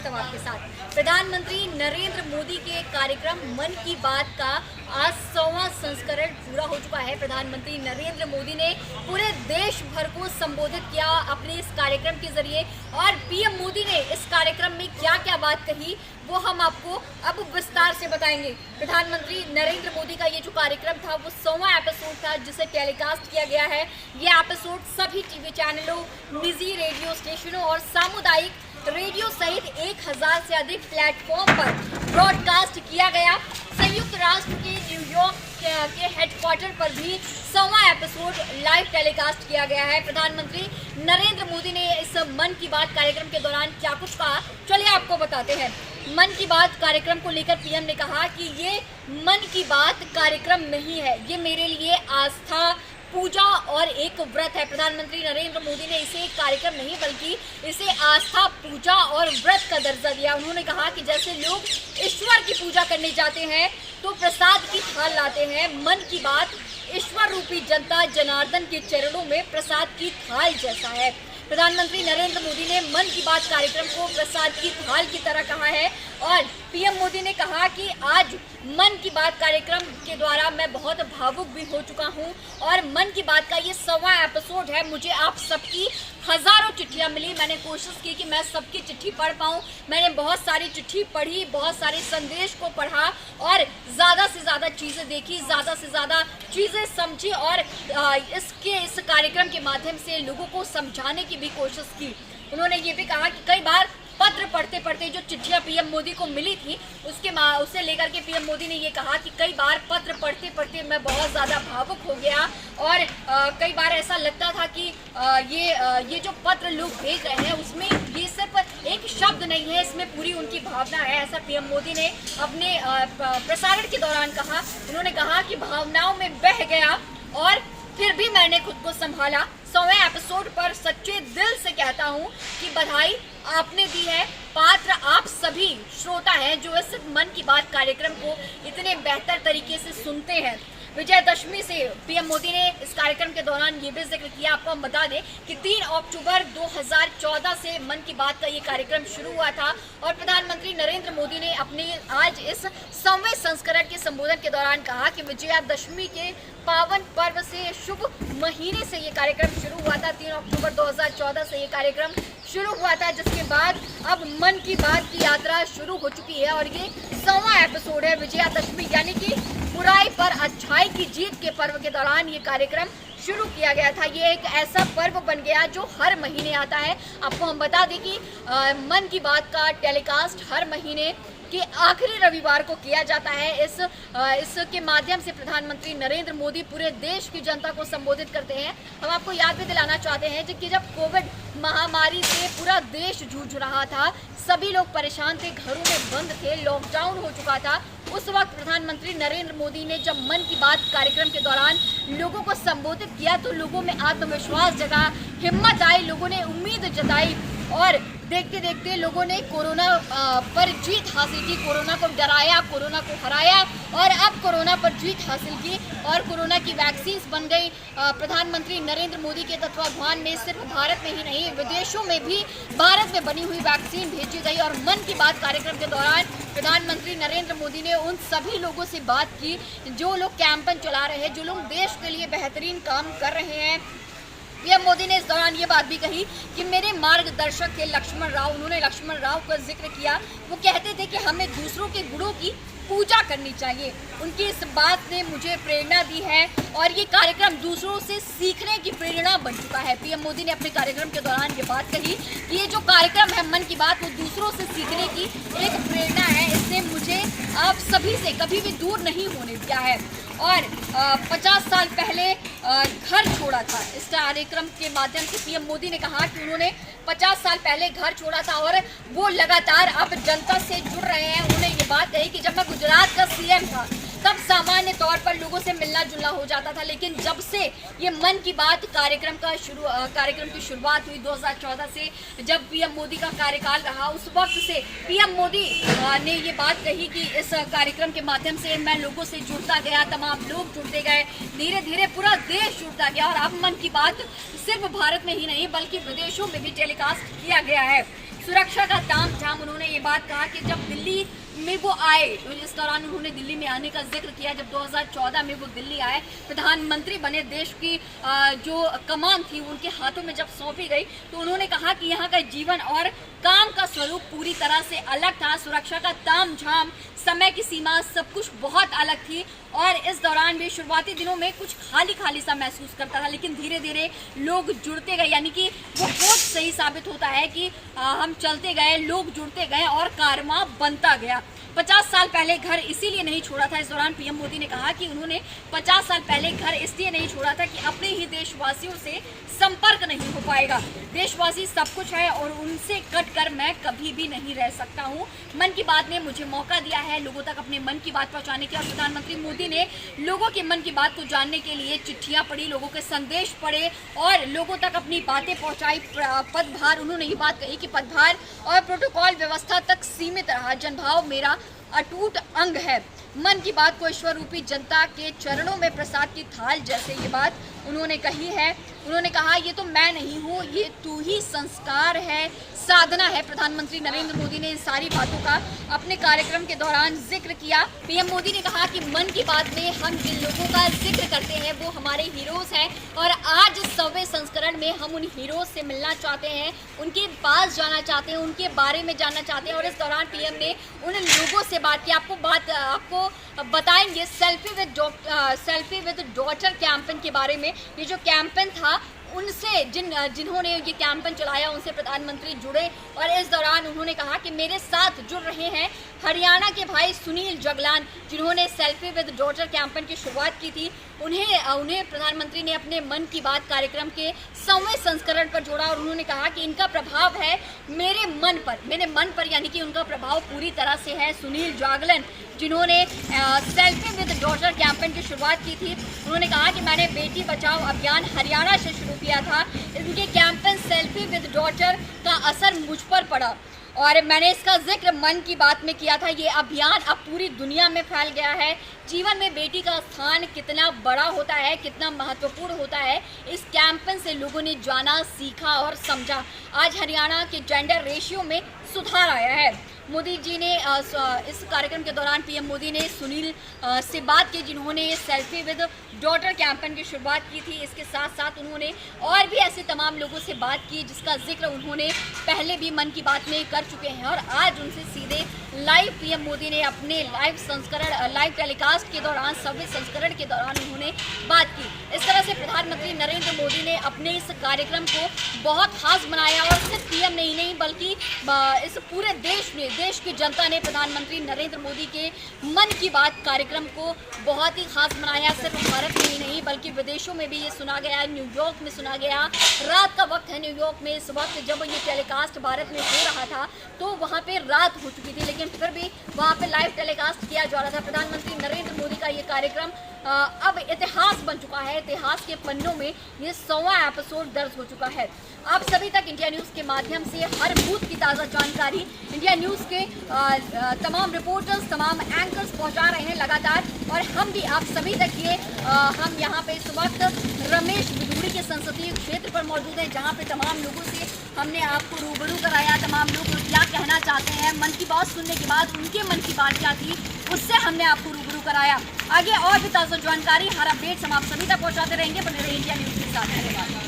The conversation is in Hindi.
स्वागत है आपके साथ। प्रधानमंत्री नरेंद्र मोदी के कार्यक्रम मन की बात का आज 100वां संस्करण पूरा हो चुका है। प्रधानमंत्री नरेंद्र मोदी ने पूरे देश भर को संबोधित किया अपने इस कार्यक्रम के जरिए, और पीएम मोदी ने इस कार्यक्रम में क्या क्या बात कही वो हम आपको अब विस्तार से बताएंगे। प्रधानमंत्री नरेंद्र मोदी का ये जो कार्यक्रम था वो 100वां एपिसोड था जिसे टेलीकास्ट किया गया है। ये एपिसोड सभी टीवी चैनलों, निजी रेडियो स्टेशनों और सामुदायिक रेडियो सहित 1000 से अधिक प्लेटफॉर्म पर ब्रॉडकास्ट किया गया। संयुक्त राष्ट्र के न्यूयॉर्क के हेडक्वार्टर पर भी 100वां एपिसोड लाइव टेलीकास्ट किया गया है। प्रधानमंत्री नरेंद्र मोदी ने इस मन की बात कार्यक्रम के दौरान क्या कुछ कहा, चलिए आपको बताते हैं। मन की बात कार्यक्रम को लेकर पीएम ने कहा कि ये मन की बात कार्यक्रम नहीं है, ये मेरे लिए आस्था, पूजा और एक व्रत है। प्रधानमंत्री नरेंद्र मोदी ने इसे एक कार्यक्रम नहीं बल्कि इसे आस्था, पूजा और व्रत का दर्जा दिया। उन्होंने कहा कि जैसे लोग ईश्वर की पूजा करने जाते हैं तो प्रसाद की थाल लाते हैं, मन की बात ईश्वर रूपी जनता जनार्दन के चरणों में प्रसाद की थाल जैसा है। प्रधानमंत्री नरेंद्र मोदी ने मन की बात कार्यक्रम को प्रसाद की थाल की तरह कहा है, और पीएम मोदी ने कहा कि आज मन की बात कार्यक्रम के द्वारा मैं बहुत भावुक भी हो चुका हूं, और मन की बात का ये 100वां एपिसोड है। मुझे आप सबकी हजारों चिट्ठियां मिली, मैंने कोशिश की कि मैं सबकी चिट्ठी पढ़ पाऊं। मैंने बहुत सारी चिट्ठी पढ़ी, बहुत सारे संदेश को पढ़ा और ज़्यादा से ज़्यादा चीज़ें देखी, ज़्यादा से ज़्यादा चीज़ें समझी, और इस कार्यक्रम के माध्यम से लोगों को समझाने की भी कोशिश की। उन्होंने ये भी कहा कि कई बार पत्र पढ़ते पढ़ते जो चिट्ठियां पीएम मोदी को मिली थी उसे लेकर के पीएम मोदी ने ये कहा कि कई बार पत्र पढ़ते पढ़ते मैं बहुत ज़्यादा भावुक हो गया, और कई बार ऐसा लगता था कि ये जो पत्र लोग भेज रहे हैं उसमें ये सिर्फ एक शब्द नहीं है, इसमें पूरी उनकी भावना है। ऐसा पीएम मोदी ने अपने प्रसारण के दौरान कहा। उन्होंने कहा कि भावनाओं में बह गया और फिर भी मैंने खुद को संभाला। 100वें एपिसोड पर सच्चे दिल से कहता हूँ कि बधाई आपने दी है। पात्र आप सभी श्रोता हैं जो इस मन की बात कार्यक्रम को इतने बेहतर तरीके से सुनते हैं। विजयदशमी से पीएम मोदी ने इस कार्यक्रम के दौरान ये भी जिक्र किया, आपको हम बता दें कि 3 अक्टूबर 2014 से मन की बात का ये कार्यक्रम शुरू हुआ था, और प्रधानमंत्री नरेंद्र मोदी ने अपने आज इस 100वें संस्करण के संबोधन के दौरान कहा कि विजयादशमी के पावन पर्व से शुभ महीने से ये कार्यक्रम शुरू हुआ था। 3 अक्टूबर 2014 से ये कार्यक्रम शुरू हुआ था, जिसके बाद अब मन की बात की यात्रा शुरू हो चुकी है, और ये 100वां एपिसोड है। विजयादशमी यानी कि बुराई पर अच्छाई की जीत के पर्व के दौरान ये कार्यक्रम शुरू किया गया था। ये एक ऐसा पर्व बन गया जो हर महीने आता है। आपको हम बता दें कि मन की बात का टेलीकास्ट हर महीने के आखिरी रविवार को किया जाता है। इसके माध्यम से प्रधानमंत्री नरेंद्र मोदी पूरे देश की जनता को संबोधित करते हैं। हम आपको याद भी दिलाना चाहते हैं कि जब कोविड महामारी से पूरा देश जूझ रहा था, सभी लोग परेशान थे, घरों में बंद थे, लॉकडाउन हो चुका था, उस वक्त प्रधानमंत्री नरेंद्र मोदी ने जब मन की बात कार्यक्रम के दौरान लोगों को संबोधित किया तो लोगों में आत्मविश्वास जगा, हिम्मत आई, लोगों ने उम्मीद जताई, और देखते देखते लोगों ने कोरोना पर जीत हासिल की, कोरोना को डराया, कोरोना को हराया, और अब कोरोना पर जीत हासिल की और कोरोना की वैक्सीन बन गई। प्रधानमंत्री नरेंद्र मोदी के तत्वावधान में सिर्फ भारत में ही नहीं विदेशों में भी भारत में बनी हुई वैक्सीन भेजी गई। और मन की बात कार्यक्रम के दौरान प्रधानमंत्री नरेंद्र मोदी ने उन सभी लोगों से बात की जो लोग कैंपेन चला रहे हैं, जो लोग देश के लिए बेहतरीन काम कर रहे हैं। पीएम मोदी ने इस दौरान ये बात भी कही कि मेरे मार्गदर्शक थे लक्ष्मण राव, उन्होंने लक्ष्मण राव का जिक्र किया। वो कहते थे कि हमें दूसरों के गुणों की पूजा करनी चाहिए। उनकी इस बात ने मुझे प्रेरणा दी है, और ये कार्यक्रम दूसरों से सीखने की प्रेरणा बन चुका है। पीएम मोदी ने अपने कार्यक्रम के दौरान ये बात कही कि ये जो कार्यक्रम है मन की बात, वो दूसरों से सीखने की एक प्रेरणा है। इसने मुझे आप सभी से कभी भी दूर नहीं होने दिया है। और 50 साल पहले घर छोड़ा था। इस कार्यक्रम के माध्यम से पीएम मोदी ने कहा कि उन्होंने 50 साल पहले घर छोड़ा था और वो लगातार अब जनता से जुड़ रहे हैं। उन्होंने ये बात कही कि जब मैं गुजरात का सीएम था तब सामान्य तौर पर लोगों से मिलना जुलना हो जाता था, लेकिन जब से ये मन की बात कार्यक्रम की शुरुआत हुई 2014 से, जब पीएम मोदी का कार्यकाल रहा, उस वक्त से पीएम मोदी ने ये बात कही कि इस कार्यक्रम के माध्यम से मैं लोगों से जुड़ता गया, तमाम लोग जुड़ते गए, धीरे धीरे पूरा देश जुड़ता गया, और अब मन की बात सिर्फ भारत में ही नहीं बल्कि विदेशों में भी टेलीकास्ट किया गया है। सुरक्षा का तामझाम उन्होंने ये बात कहा कि जब दिल्ली में वो आए तो इस दौरान उन्होंने दिल्ली में आने का जिक्र किया। जब 2014 में वो दिल्ली आए, प्रधानमंत्री बने, देश की जो कमान थी उनके हाथों में जब सौंपी गई तो उन्होंने कहा कि यहाँ का जीवन और काम का स्वरूप पूरी तरह से अलग था। सुरक्षा का तामझाम, समय की सीमा, सब कुछ बहुत अलग थी और इस दौरान भी शुरुआती दिनों में कुछ खाली खाली सा महसूस करता था, लेकिन धीरे धीरे लोग जुड़ते गए। यानी कि वो बहुत सही साबित होता है कि हम चलते गए, लोग जुड़ते गए और कारवां बनता गया। 50 साल पहले घर इसीलिए नहीं छोड़ा था। इस दौरान पीएम मोदी ने कहा कि उन्होंने 50 साल पहले घर इसलिए नहीं छोड़ा था कि अपने ही देशवासियों से संपर्क नहीं हो पाएगा। देशवासी सब कुछ है और उनसे कटकर मैं कभी भी नहीं रह सकता हूं। मन की बात ने मुझे मौका दिया है लोगों तक अपने मन की बात पहुंचाने की, और प्रधानमंत्री मोदी ने लोगों के मन की बात को जानने के लिए चिट्ठियां पढ़ी, लोगों के संदेश पढ़े और लोगों तक अपनी बातें पहुंचाई। पदभार, उन्होंने ये बात कही कि पदभार और प्रोटोकॉल व्यवस्था तक सीमित रहा, जनभाव मेरा अटूट अंग है। मन की बात को ईश्वर रूपी जनता के चरणों में प्रसाद की थाल जैसे ये बात उन्होंने कही है। उन्होंने कहा ये तो मैं नहीं हूँ, ये तू ही संस्कार है, साधना है। प्रधानमंत्री नरेंद्र मोदी ने इन सारी बातों का अपने कार्यक्रम के दौरान जिक्र किया। पीएम मोदी ने कहा कि मन की बात में हम जिन लोगों का जिक्र करते हैं वो हमारे हीरोज हैं और आज 100वें संस्करण में हम उन हीरोज से मिलना चाहते हैं, उनके पास जाना चाहते हैं, उनके बारे में जानना चाहते हैं। और इस दौरान पीएम ने उन लोगों से बात की। आपको बताएंगे सेल्फी विद डॉटर कैंपेन के बारे में। ये जो कैंपेन था उनसे जिन्होंने ये कैंपेन चलाया उनसे प्रधानमंत्री जुड़े और इस दौरान उन्होंने कहा कि मेरे साथ जुड़ रहे हैं हरियाणा के भाई सुनील जगलान, जिन्होंने सेल्फी विद डॉटर कैंपेन की शुरुआत की थी। उन्हें प्रधानमंत्री ने अपने मन की बात कार्यक्रम के 100वें संस्करण पर जोड़ा और उन्होंने कहा कि इनका प्रभाव है मेरे मन पर, यानी कि उनका प्रभाव पूरी तरह से है। सुनील जागलन, जिन्होंने सेल्फी विद डॉटर कैंपेन की शुरुआत की थी, उन्होंने कहा कि मैंने बेटी बचाओ अभियान हरियाणा से शुरू किया था। इनके कैंपेन सेल्फी विद डॉटर का असर मुझ पर पड़ा और मैंने इसका जिक्र मन की बात में किया था। ये अभियान अब पूरी दुनिया में फैल गया है। जीवन में बेटी का स्थान कितना बड़ा होता है, कितना महत्वपूर्ण होता है, इस कैंपेन से लोगों ने जाना, सीखा और समझा। आज हरियाणा के जेंडर रेशियो में सुधार आया है। मोदी जी ने इस कार्यक्रम के दौरान पीएम मोदी ने सुनील से बात की, जिन्होंने सेल्फी विद डॉटर कैंपेन की शुरुआत की थी। इसके साथ साथ उन्होंने और भी ऐसे तमाम लोगों से बात की जिसका जिक्र उन्होंने पहले भी मन की बात में कर चुके हैं और आज उनसे सीधे लाइव पीएम मोदी ने अपने लाइव टेलीकास्ट के दौरान 100वें संस्करण के दौरान उन्होंने बात की। इस तरह से प्रधानमंत्री नरेंद्र मोदी ने अपने इस कार्यक्रम को बहुत खास बनाया और सिर्फ पीएम नहीं बल्कि इस पूरे देश की जनता ने प्रधानमंत्री नरेंद्र मोदी के मन की बात कार्यक्रम को बहुत ही खास बनाया। सिर्फ भारत में ही नहीं बल्कि विदेशों में भी ये सुना गया, न्यूयॉर्क में सुना गया। रात का वक्त है न्यूयॉर्क में, इस वक्त जब ये टेलीकास्ट भारत में हो रहा था तो वहाँ पे रात हो चुकी थी, लेकिन फिर भी वहाँ पे लाइव टेलीकास्ट किया जा रहा था। प्रधानमंत्री नरेंद्र मोदी का ये कार्यक्रम अब इतिहास बन चुका है। इतिहास के पन्नों में ये 100वां एपिसोड दर्ज हो चुका है। आप सभी तक इंडिया न्यूज़ के माध्यम से हर बूथ की ताज़ा जानकारी इंडिया न्यूज़ के तमाम रिपोर्टर्स, तमाम एंकर्स पहुंचा रहे हैं लगातार और हम भी आप सभी तक ये हम यहाँ पे इस वक्त रमेश बिधूड़ी के संसदीय क्षेत्र पर मौजूद हैं, जहाँ पे तमाम लोगों से हमने आपको रूबरू कराया। तमाम लोग क्या कहना चाहते हैं, मन की बात सुनने के बाद उनके मन की बात क्या थी, उससे हमने आपको रूबरू कराया। आगे और भी ताज़ा जानकारी, हर अपडेट्स हम आप सभी तक पहुँचाते रहेंगे। बने रहिए इंडिया न्यूज़ के साथ। धन्यवाद।